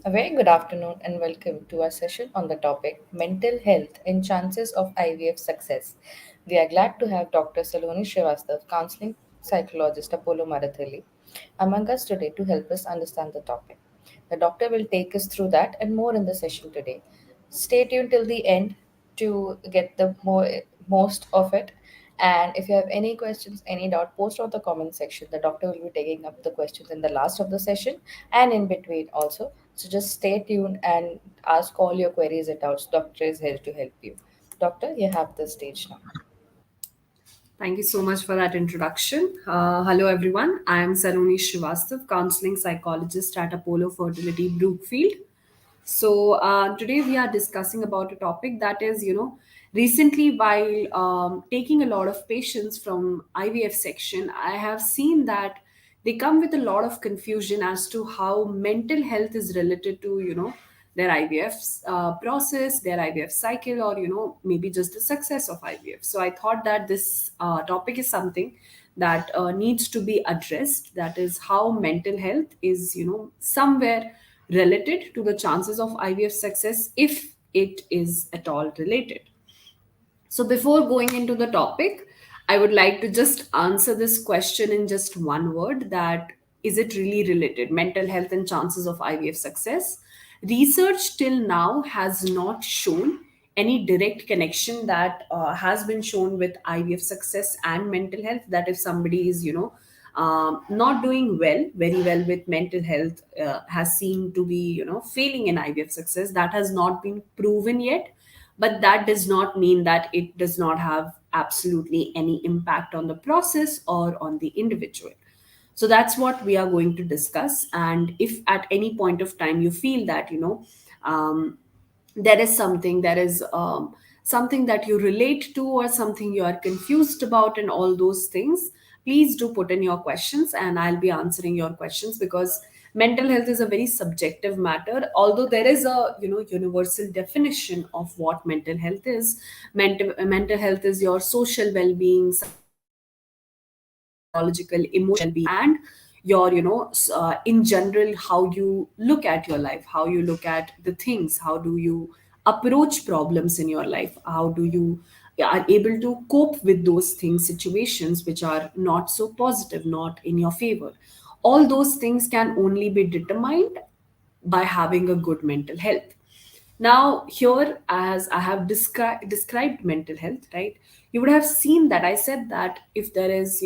A very good afternoon and welcome to our session on the topic Mental Health and Chances of IVF Success. We are glad to have Dr. Saloni Srivastava, counseling psychologist Apollo Marathahalli, among us today to help us understand the topic. The doctor will take us through that and more in the session today. Stay tuned till the end to get the most of it. And if you have any questions, any doubt, post on the comment section. The doctor will be taking up the questions in the last of the session and in between also. So just stay tuned and ask all your queries and doubts. Doctor is here to help you. Doctor, you have the stage now. Thank you so much for that introduction. Hello, everyone. I am Saloni Srivastava, counseling psychologist at Apollo Fertility, Brookfield. Today we are discussing about a topic that is, recently while taking a lot of patients from IVF section, I have seen that they come with a lot of confusion as to how mental health is related to, their IVF process, their IVF cycle, or, maybe just the success of IVF. So I thought that this topic is something that needs to be addressed. That is how mental health is, somewhere related to the chances of IVF success if it is at all related. So, before going into the topic, I would like to just answer this question in just one word, that is it really related? Mental health and chances of IVF success. Research till now has not shown any direct connection that has been shown with IVF success and mental health. That if somebody is, not doing very well with mental health, has seen to be, failing in IVF success, that has not been proven yet, but that does not mean that it does not have absolutely any impact on the process or on the individual. So that's what we are going to discuss. And if at any point of time you feel that, there is something that you relate to or something you are confused about and all those things, please do put in your questions and I'll be answering your questions, because mental health is a very subjective matter. Although there is a universal definition of what mental health is. Mental health is your social well-being, psychological, emotional being, and your in general, how you look at your life, how you look at the things, how do you approach problems in your life, how do you are able to cope with those things, situations which are not so positive, not in your favor. All those things can only be determined by having a good mental health. Now, here, as I have described mental health, right? You would have seen that I said that if there is,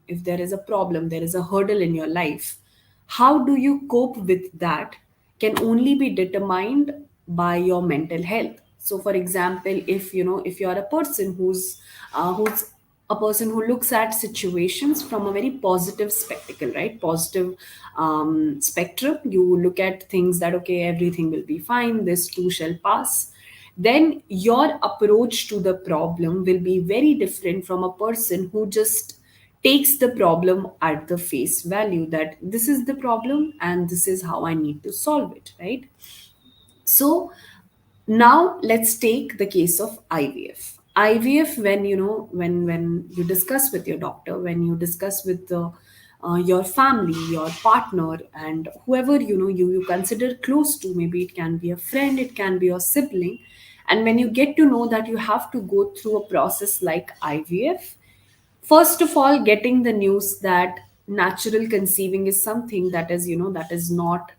if there is a problem, there is a hurdle in your life, how do you cope with that can only be determined by your mental health. So, for example, if you are a person who's a person who looks at situations from a very positive spectacle, right? Positive spectrum. You look at things that, okay, everything will be fine, this too shall pass. Then your approach to the problem will be very different from a person who just takes the problem at the face value, that this is the problem and this is how I need to solve it, right? So now let's take the case of IVF. IVF, when when you discuss with your doctor, when you discuss with your family, your partner, and whoever you consider close to, maybe it can be a friend, it can be your sibling, and when you get to know that you have to go through a process like IVF, first of all, getting the news that natural conceiving is something that is that is not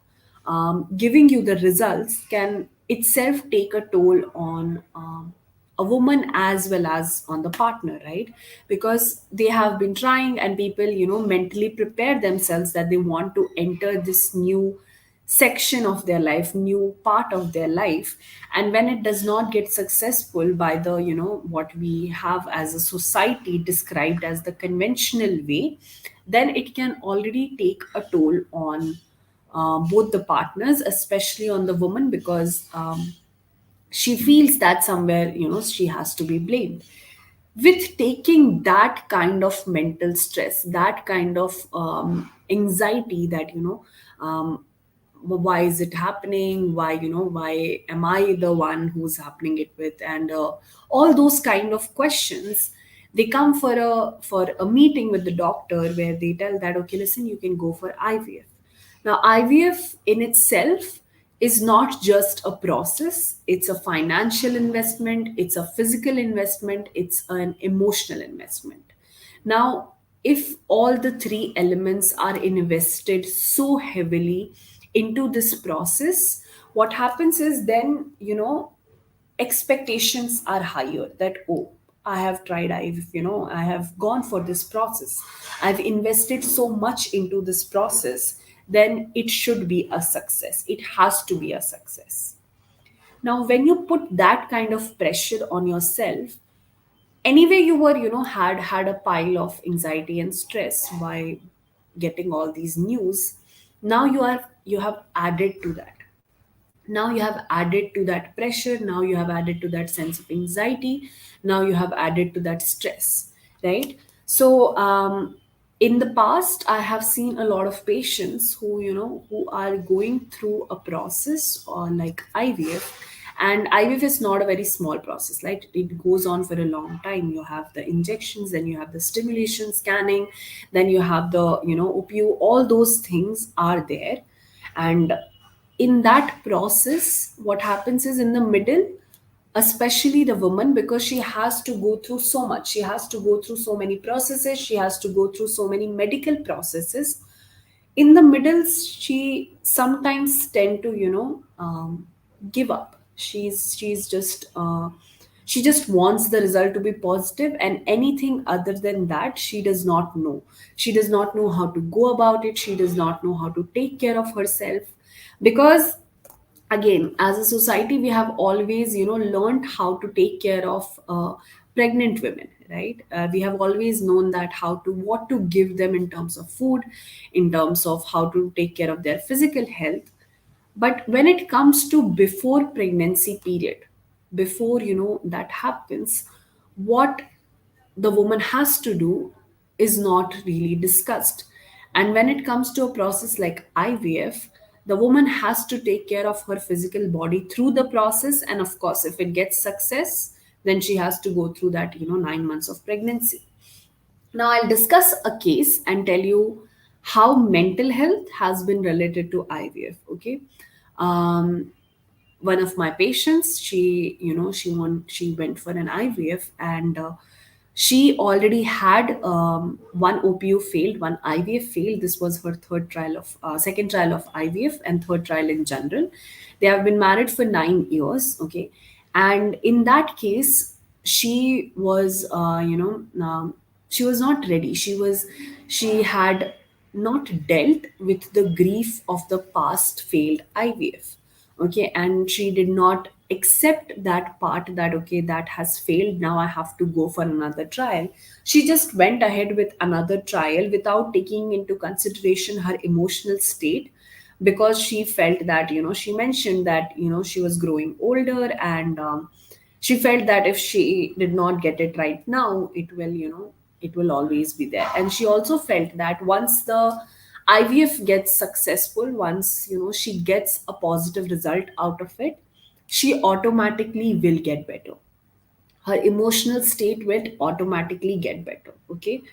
giving you the results can itself take a toll on a woman as well as on the partner, right? Because they have been trying, and people mentally prepare themselves that they want to enter this new section of their life, new part of their life. And when it does not get successful by the what we have as a society described as the conventional way, then it can already take a toll on both the partners, especially on the woman, because she feels that somewhere she has to be blamed. With taking that kind of mental stress, that kind of anxiety, that why is it happening, why why am I the one who's happening it with, and all those kind of questions, they come for a meeting with the doctor, where they tell that, okay, listen, you can go for IVF. Now, IVF in itself is not just a process, it's a financial investment, it's a physical investment, it's an emotional investment. Now, if all the three elements are invested so heavily into this process, what happens is then, expectations are higher that, oh, I have tried, I have gone for this process, I've invested so much into this process, then it should be a success, it has to be a success. Now when you put that kind of pressure on yourself, anyway you were, had a pile of anxiety and stress by getting all these news. Now you have added to that, now you have added to that pressure, now you have added to that sense of anxiety, now you have added to that stress, right? So in the past I have seen a lot of patients who, who are going through a process or like IVF. And IVF is not a very small process, right? It goes on for a long time. You have the injections, then you have the stimulation scanning, then you have the, OPU, all those things are there. And in that process, what happens is in the middle, especially the woman, because she has to go through so much, she has to go through so many processes, she has to go through so many medical processes. In the middle, she sometimes tend to, give up. She's just she just wants the result to be positive, and anything other than that she does not know. She does not know how to go about it, she does not know how to take care of herself. Because again, as a society, we have always, learned how to take care of pregnant women, right? We have always known that how to, what to give them in terms of food, in terms of how to take care of their physical health. But when it comes to before pregnancy period, before, that happens, what the woman has to do is not really discussed. And when it comes to a process like IVF, the woman has to take care of her physical body through the process. And of course, if it gets success, then she has to go through that, 9 months of pregnancy. Now, I'll discuss a case and tell you how mental health has been related to IVF. Okay. Um, One of my patients, she went for an IVF, and she already had one OPU failed, one IVF failed. This was her third trial of second trial of IVF and third trial in general. They have been married for 9 years. Okay, and in that case, she was, she was not ready. She had not dealt with the grief of the past failed IVF. Okay, and she did not accept that part, that okay, that has failed, now I have to go for another trial. She just went ahead with another trial without taking into consideration her emotional state, because she felt that, she mentioned that, she was growing older, and she felt that if she did not get it right now, it will, it will always be there. And she also felt that once the IVF gets successful, once, she gets a positive result out of it, she automatically will get better. Her emotional state will automatically get better. Okay,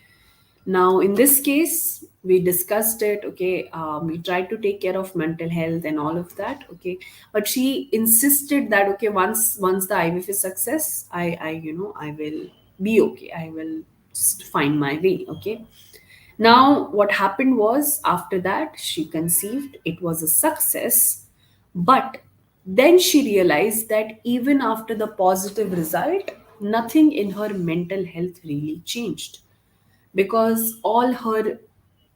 now in this case we discussed it. Okay, we tried to take care of mental health and all of that. Okay, but she insisted that okay, once the IVF is success, I I will be okay, I will find my way. Okay, now what happened was, after that she conceived, it was a success. But then she realized that even after the positive result, nothing in her mental health really changed, because all her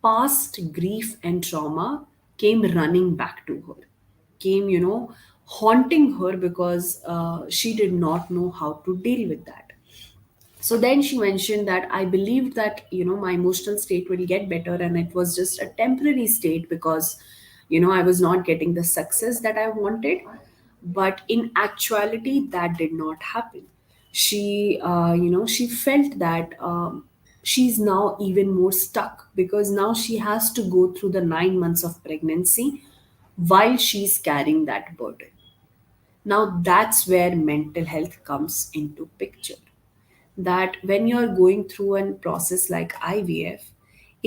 past grief and trauma came running back to her, came, haunting her, because she did not know how to deal with that. So then she mentioned that I believed that, my emotional state will get better, and it was just a temporary state, because, I was not getting the success that I wanted. But in actuality, that did not happen. She felt that she's now even more stuck, because now she has to go through the 9 months of pregnancy while she's carrying that burden. Now that's where mental health comes into picture, that when you're going through a process like IVF,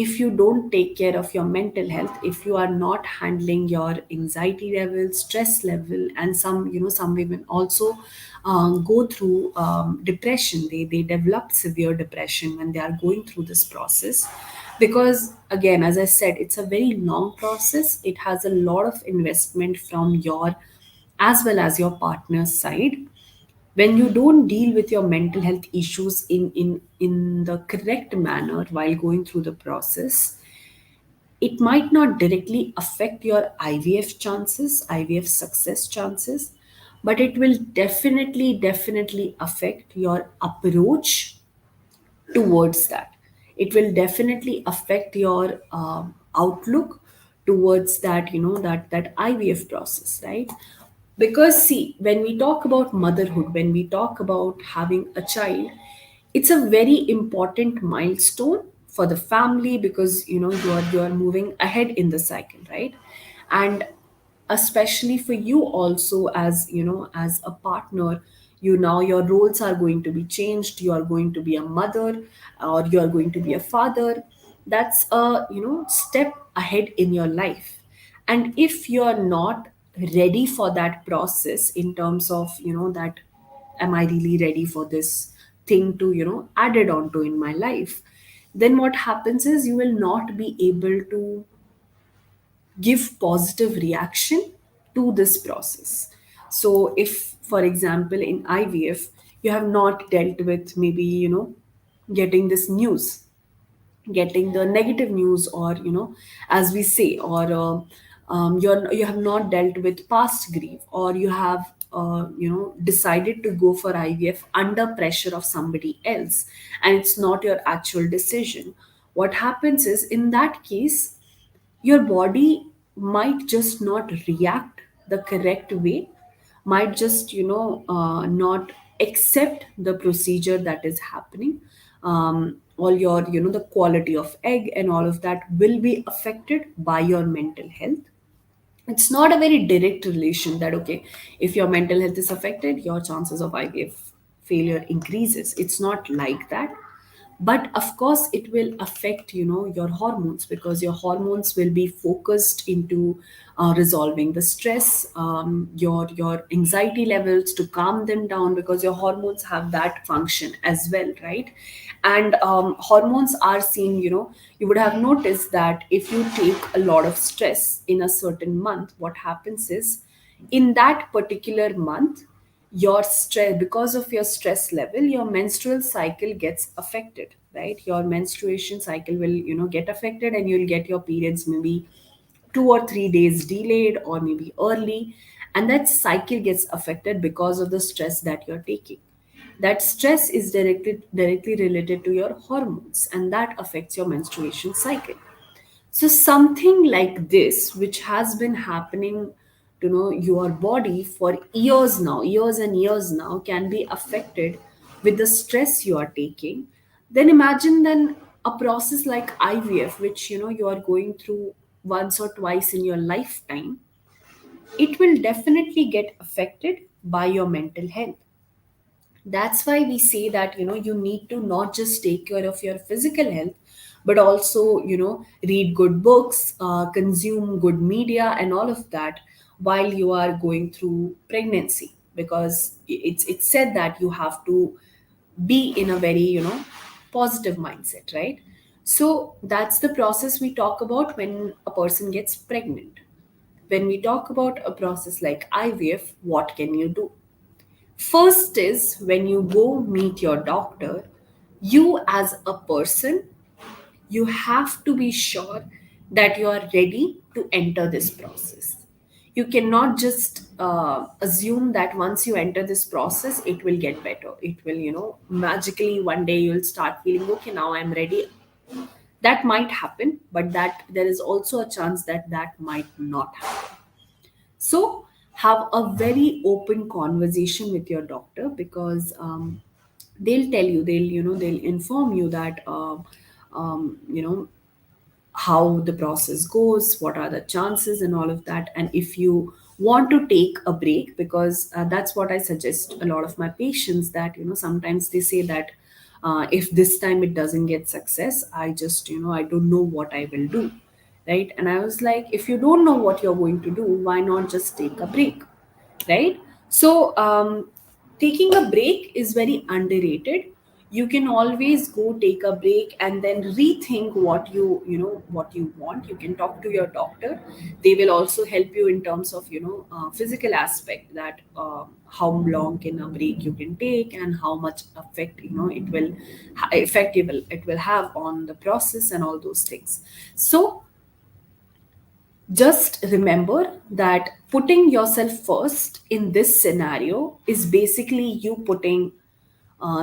if you don't take care of your mental health, if you are not handling your anxiety level, stress level, and some women also go through depression. They develop severe depression when they are going through this process, because again, as I said, it's a very long process. It has a lot of investment from your as well as your partner's side. When you don't deal with your mental health issues in the correct manner while going through the process, it might not directly affect your IVF chances, IVF success chances, but it will definitely affect your approach towards that. It will definitely affect your outlook towards that, that IVF process, right? Because see, when we talk about motherhood, when we talk about having a child, it's a very important milestone for the family, because you are moving ahead in the cycle, right? And especially for you also, as as a partner, now your roles are going to be changed. You are going to be a mother, or you are going to be a father. That's a step ahead in your life. And if you are not ready for that process, in terms of that, am I really ready for this thing to added on to in my life, then what happens is you will not be able to give positive reaction to this process. So if, for example, in IVF, you have not dealt with, maybe getting this news, getting the negative news, or as we say, or you have not dealt with past grief, or you have decided to go for IVF under pressure of somebody else, and it's not your actual decision. What happens is, in that case, your body might just not react the correct way, might just not accept the procedure that is happening. All your the quality of egg and all of that will be affected by your mental health. It's not a very direct relation that, okay, if your mental health is affected, your chances of IVF failure increases. It's not like that. But of course it will affect your hormones, because your hormones will be focused into resolving the stress, your anxiety levels, to calm them down, because your hormones have that function as well, right? And hormones are seen, you would have noticed that if you take a lot of stress in a certain month, what happens is, in that particular month, your stress, because of your stress level, your menstrual cycle gets affected, right? Your menstruation cycle will get affected, and you'll get your periods maybe 2 or 3 days delayed, or maybe early. And that cycle gets affected because of the stress that you're taking. That stress is directly related to your hormones, and that affects your menstruation cycle. So something like this, which has been happening to your body for years now, years and years now, can be affected with the stress you are taking. Then imagine then a process like IVF, which you are going through once or twice in your lifetime. It will definitely get affected by your mental health. That's why we say that you need to not just take care of your physical health, but also read good books, consume good media and all of that, while you are going through pregnancy, because it's said that you have to be in a very positive mindset, right? So that's the process we talk about when a person gets pregnant. When we talk about a process like IVF, what can you do? First is, when you go meet your doctor, you as a person, you have to be sure that you are ready to enter this process. You cannot just assume that once you enter this process, it will get better. It will, magically one day you'll start feeling, okay, now I'm ready. That might happen, but that there is also a chance that that might not happen. So have a very open conversation with your doctor, because they'll tell you, they'll inform you that how the process goes, what are the chances and all of that. And if you want to take a break, because that's what I suggest a lot of my patients, that sometimes they say that If this time it doesn't get success, I just, I don't know what I will do, right? And I was like, if you don't know what you're going to do, why not just take a break, right? So taking a break is very underrated. You can always go take a break and then rethink what what you want. You can talk to your doctor. They will also help you in terms of physical aspect, that how long can a break you can take, and how much effect it will have on the process and all those things. So just remember that putting yourself first in this scenario is basically you putting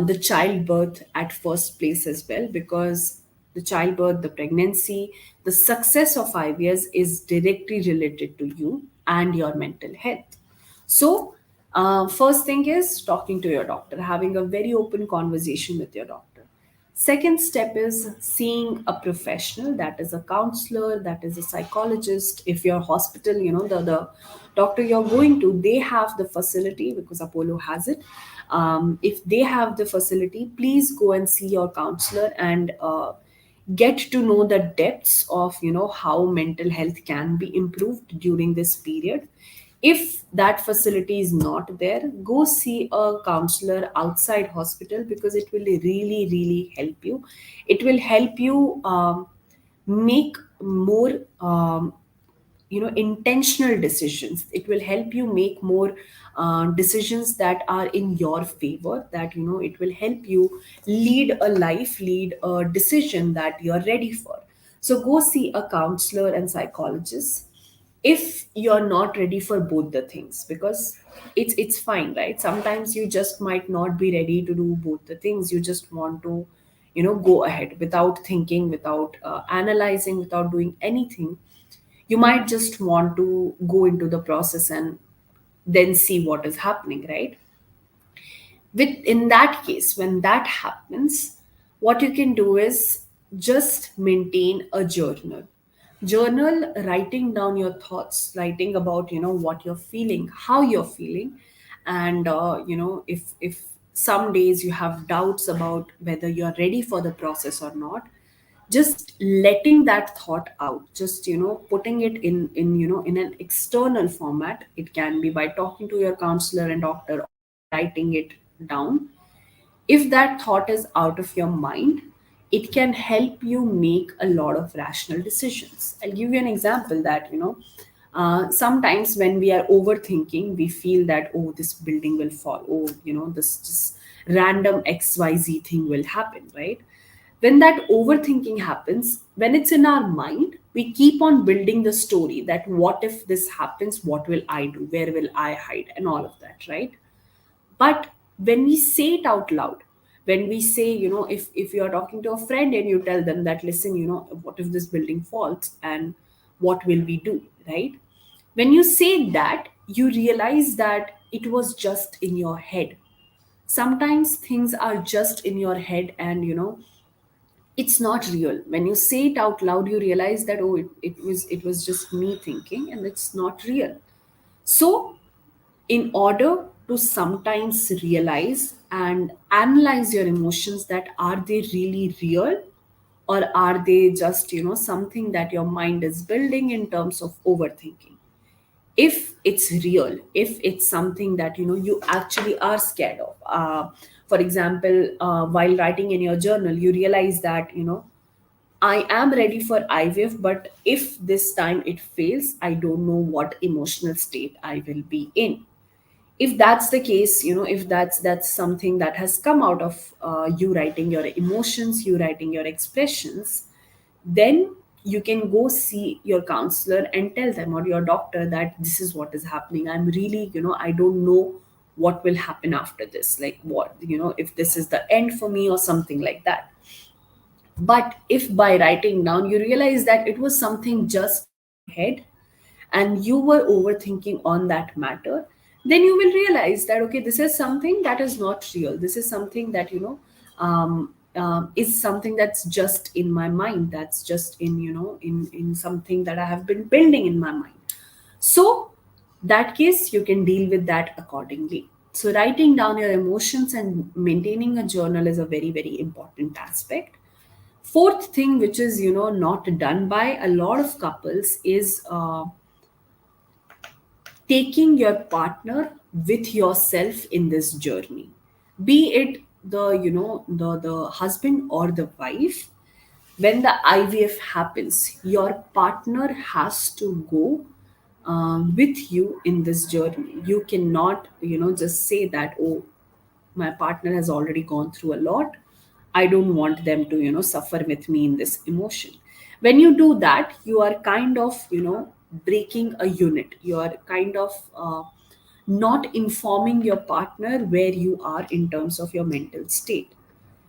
the childbirth at first place as well, because the childbirth, the pregnancy, the success of IVF is directly related to you and your mental health. So, first thing is talking to your doctor, having a very open conversation with your doctor. Second step is seeing a professional, that is a counselor, that is a psychologist. If your hospital, the doctor you're going to, they have the facility, because Apollo has it. If they have the facility, please go and see your counselor and get to know the depths of how mental health can be improved during this period. If that facility is not there, go see a counselor outside hospital, because it will really really help you. It will help you make more intentional decisions. It will help you make more decisions that are in your favor, that it will help you lead a decision that you're ready for. So go see a counselor and psychologist if you're not ready for both the things, because it's fine, right? Sometimes you just might not be ready to do both the things. You just want to go ahead without thinking, without analyzing, without doing anything. You might just want to go into the process and then see what is happening, right? With In that case, when that happens, what you can do is just maintain a journal, writing down your thoughts, writing about what you're feeling, how you're feeling. And if some days you have doubts about whether you're ready for the process or not, just letting that thought out, just putting it in an external format. It can be by talking to your counselor and doctor, or by writing it down. If that thought is out of your mind, it can help you make a lot of rational decisions. I'll give you an example that sometimes when we are overthinking, we feel that, oh, this building will fall, oh, this random xyz thing will happen, right? When that overthinking happens, when it's in our mind, we keep on building the story that what if this happens, what will I do, where will I hide, and all of that, right? But when we say it out loud, when we say, if you're talking to a friend and you tell them that, listen, what if this building falls and what will we do, right? When you say that, you realize that it was just in your head. Sometimes things are just in your head, and it's not real. When you say it out loud, you realize that, oh, it was just me thinking, and it's not real. So in order to sometimes realize and analyze your emotions, that are they really real, or are they just something that your mind is building in terms of overthinking. If it's real, if it's something that you actually are scared of, for example, while writing in your journal, you realize that I am ready for IVF, but if this time it fails, I don't know what emotional state I will be in. If that's the case, if that's something that has come out of you writing your emotions, you writing your expressions, then you can go see your counselor and tell them, or your doctor, that this is what is happening. I'm really, I don't know what will happen after this, like what, if this is the end for me or something like that. But if by writing down you realize that it was something just in your head, and you were overthinking on that matter, then you will realize that, okay, this is something that is not real. This is something that is something that's just in my mind, that's just in in something that I have been building in my mind. So that case, you can deal with that accordingly. So writing down your emotions and maintaining a journal is a very, very important aspect. Fourth thing, which is not done by a lot of couples, is taking your partner with yourself in this journey, be it the husband or the wife. When the IVF happens, your partner has to go with you in this journey. You cannot just say that, oh, my partner has already gone through a lot, I don't want them to suffer with me in this emotion. When you do that, you are kind of breaking a unit. You are kind of not informing your partner where you are in terms of your mental state.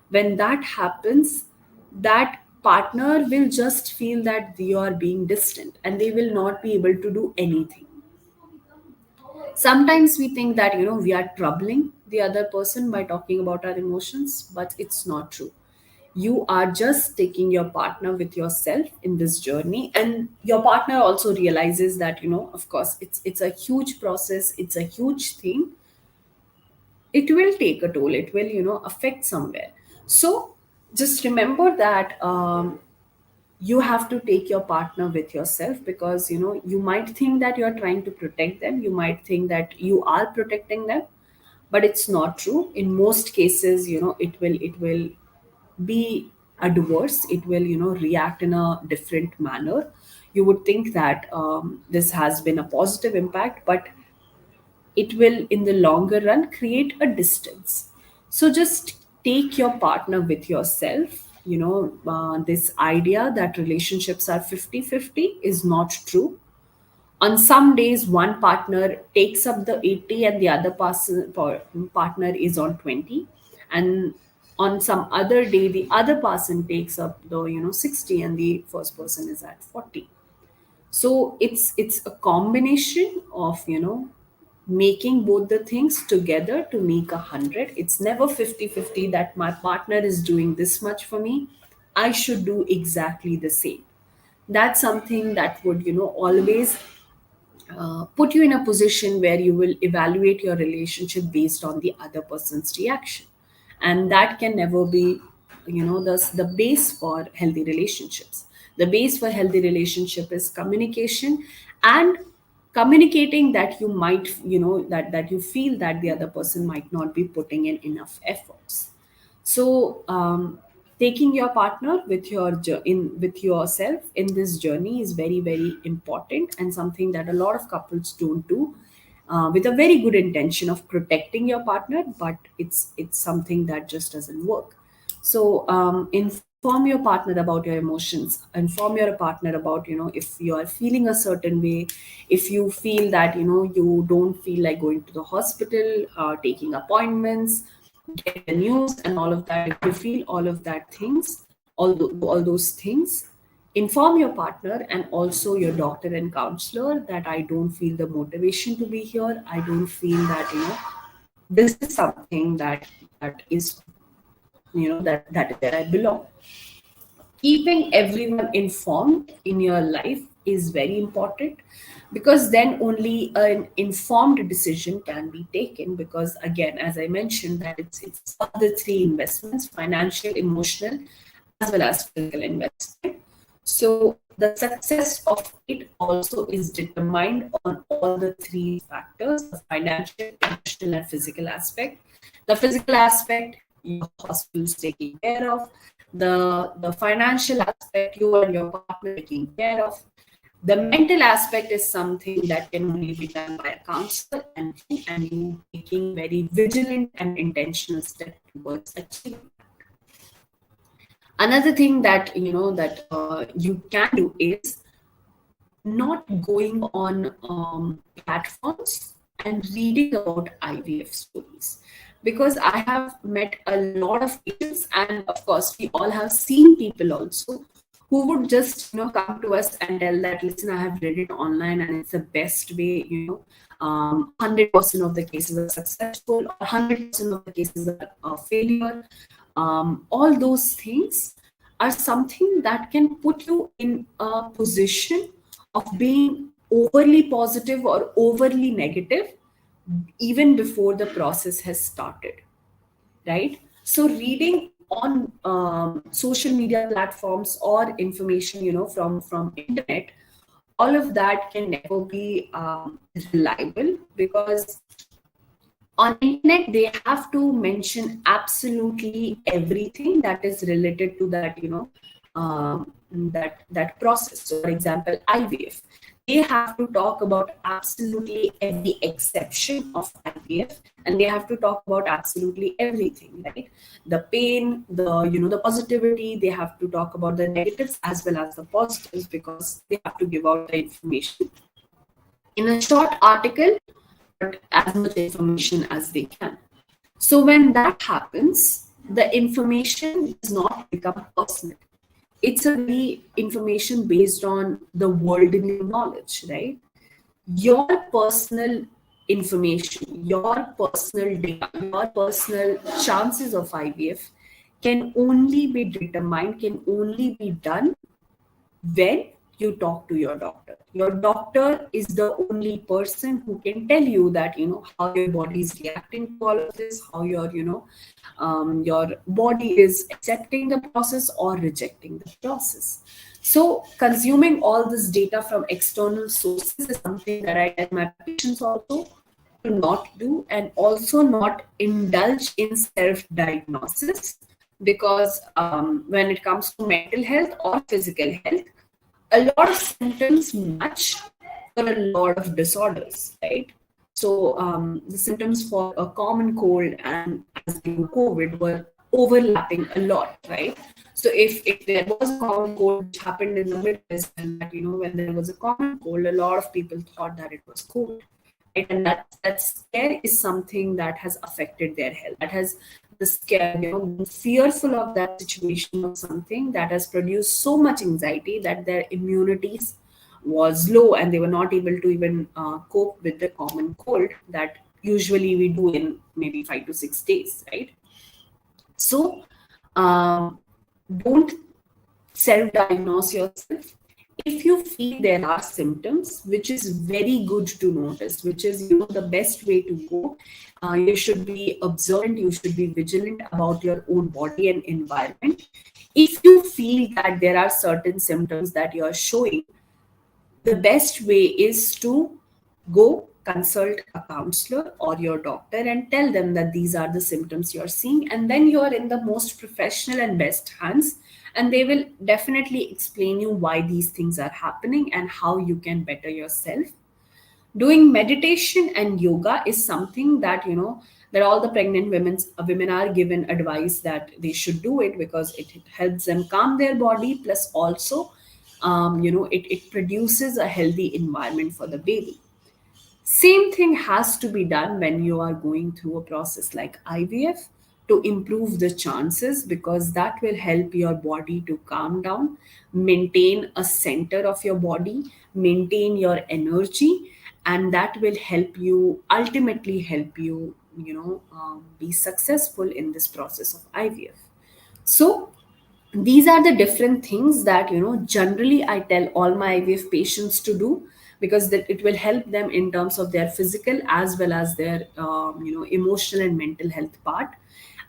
When that happens, that partner will just feel that you are being distant and they will not be able to do anything. Sometimes we think that we are troubling the other person by talking about our emotions, but it's not true. You are just taking your partner with yourself in this journey, and your partner also realizes that of course it's a huge process, it's a huge thing. It will take a toll, it will affect somewhere. So just remember that you have to take your partner with yourself, because you might think that you're trying to protect them, you might think that you are protecting them, but it's not true. In most cases it will be adverse. It will react in a different manner. You would think that this has been a positive impact, but it will in the longer run create a distance. So just take your partner with yourself. This idea that relationships are 50-50 is not true. On some days one partner takes up the 80 and the other partner is on 20, and on some other day the other person takes up the 60 and the first person is at 40. So it's a combination of making both the things together to make 100. It's never 50-50 that my partner is doing this much for me, I should do exactly the same. That's something that would always put you in a position where you will evaluate your relationship based on the other person's reaction, and that can never be the base for healthy relationships. The base for healthy relationship is communication, and communicating that you might that you feel that the other person might not be putting in enough efforts. So taking your partner with with yourself in this journey is very, very important, and something that a lot of couples don't do, with a very good intention of protecting your partner, but it's something that just doesn't work. So inform your partner about your emotions, inform your partner about if you are feeling a certain way, if you feel that you don't feel like going to the hospital, taking appointments, getting the news and all of that. If you feel all of that things, all those things, inform your partner and also your doctor and counselor that I don't feel the motivation to be here, I don't feel that this is something that is that is where I belong. Keeping everyone informed in your life is very important, because then only an informed decision can be taken. Because again, as I mentioned, that it's all the three investments: financial, emotional, as well as physical investment. So the success of it also is determined on all the three factors: the financial, emotional, and physical aspect. The physical aspect, your hospital is taking care of. The financial aspect, you and your partner taking care of. The mental aspect is something that can only be done by a counselor and you taking very vigilant and intentional steps towards achieving. Another thing that you can do is not going on platforms and reading about IVF stories, because I have met a lot of patients, and of course we all have seen people also who would just come to us and tell that, listen, I have read it online and it's the best way. 100% of the cases are successful, or 100% of the cases are a failure. All those things are something that can put you in a position of being overly positive or overly negative, even before the process has started, right? So reading on social media platforms or information, from internet, all of that can never be reliable, because on internet they have to mention absolutely everything that is related to that, that process. So for example, IVF, they have to talk about absolutely every exception of IVF, and they have to talk about absolutely everything, right? The pain, the positivity, they have to talk about the negatives as well as the positives, because they have to give out the information in a short article, but as much information as they can. So when that happens, the information does not become personal. It's a very information based on the worldly knowledge, right? Your personal information, your personal data, your personal chances of IVF can only be determined, can only be done when you talk to your doctor. Your doctor is the only person who can tell you that, how your body is reacting to all of this, how your body is accepting the process or rejecting the process. So consuming all this data from external sources is something that I tell my patients also to not do, and also not indulge in self diagnosis, because when it comes to mental health or physical health, a lot of symptoms match for a lot of disorders, right? So the symptoms for a common cold and as in COVID were overlapping a lot, right? So if there was a common cold which happened in the Midwest, and that, when there was a common cold, a lot of people thought that it was COVID, right? And that scare is something that has affected their health. That has the scare, being fearful of that situation or something, that has produced so much anxiety that their immunities was low, and they were not able to even cope with the common cold that usually we do in maybe 5 to 6 days, right? So don't self-diagnose yourself. If you feel there are symptoms, which is very good to notice, which is, the best way to go, you should be observant, you should be vigilant about your own body and environment. If you feel that there are certain symptoms that you are showing, the best way is to go consult a counselor or your doctor and tell them that these are the symptoms you're seeing, and then you're in the most professional and best hands, and they will definitely explain you why these things are happening and how you can better yourself. Doing meditation and yoga is something that, that all the pregnant women are given advice that they should do it, because it helps them calm their body, plus also it produces a healthy environment for the baby. Same thing has to be done when you are going through a process like IVF, to improve the chances, because that will help your body to calm down, maintain a center of your body, maintain your energy, and that will help you, ultimately help you, be successful in this process of IVF. So these are the different things that, generally I tell all my IVF patients to do, because that it will help them in terms of their physical as well as their emotional and mental health part.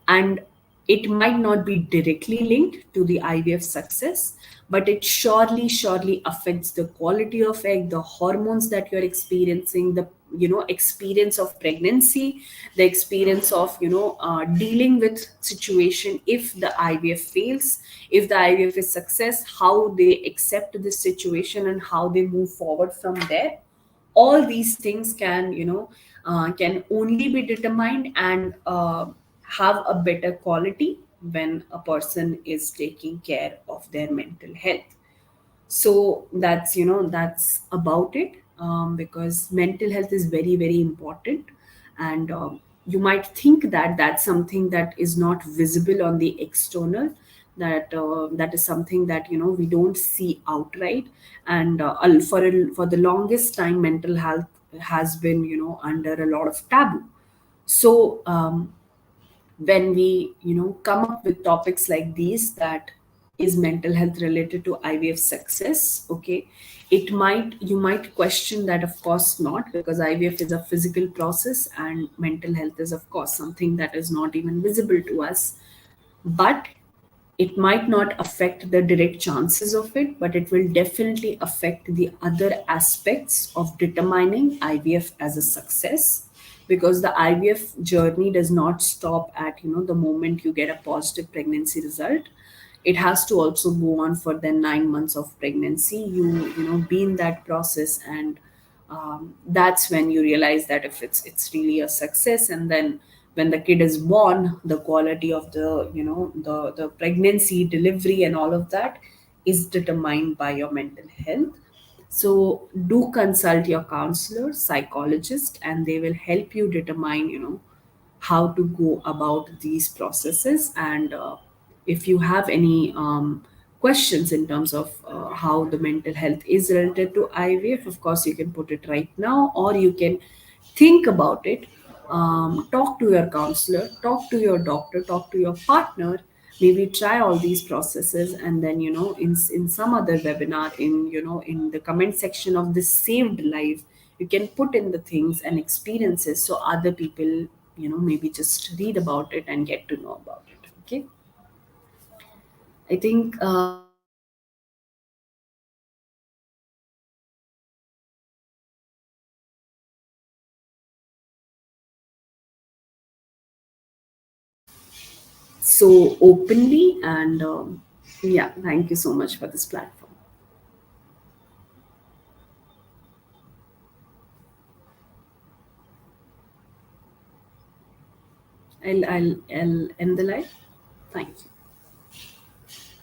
And it might not be directly linked to the IVF success, but it surely affects the quality of egg, the hormones that you're experiencing, the experience of pregnancy, the experience of dealing with situation if the IVF fails, if the IVF is success, how they accept this situation and how they move forward from there. All these things can only be determined and have a better quality when a person is taking care of their mental health. So that's about it, because mental health is very very important. And you might think that that's something that is not visible on the external, that is something that we don't see outright. And for the longest time, mental health has been under a lot of taboo. So when we come up with topics like these, that is mental health related to IVF success? Okay, you might question that. Of course not, because IVF is a physical process and mental health is of course something that is not even visible to us. But it might not affect the direct chances of it, but it will definitely affect the other aspects of determining IVF as a success, because the IVF journey does not stop at the moment you get a positive pregnancy result. It has to also go on for the 9 months of pregnancy. You be in that process, and that's when you realize that if it's really a success. And then when the kid is born, the quality of the pregnancy, delivery, and all of that is determined by your mental health. So do consult your counselor, psychologist, and they will help you determine how to go about these processes. And if you have any questions in terms of how the mental health is related to IVF, of course you can put it right now, or you can think about it. Talk to your counselor, talk to your doctor, talk to your partner, maybe try all these processes. And then in some other webinar, in the comment section of this saved live, you can put in the things and experiences, so other people maybe just read about it and get to know about it. Okay, I think so openly. And yeah, thank you so much for this platform. I'll end the live. Thank you.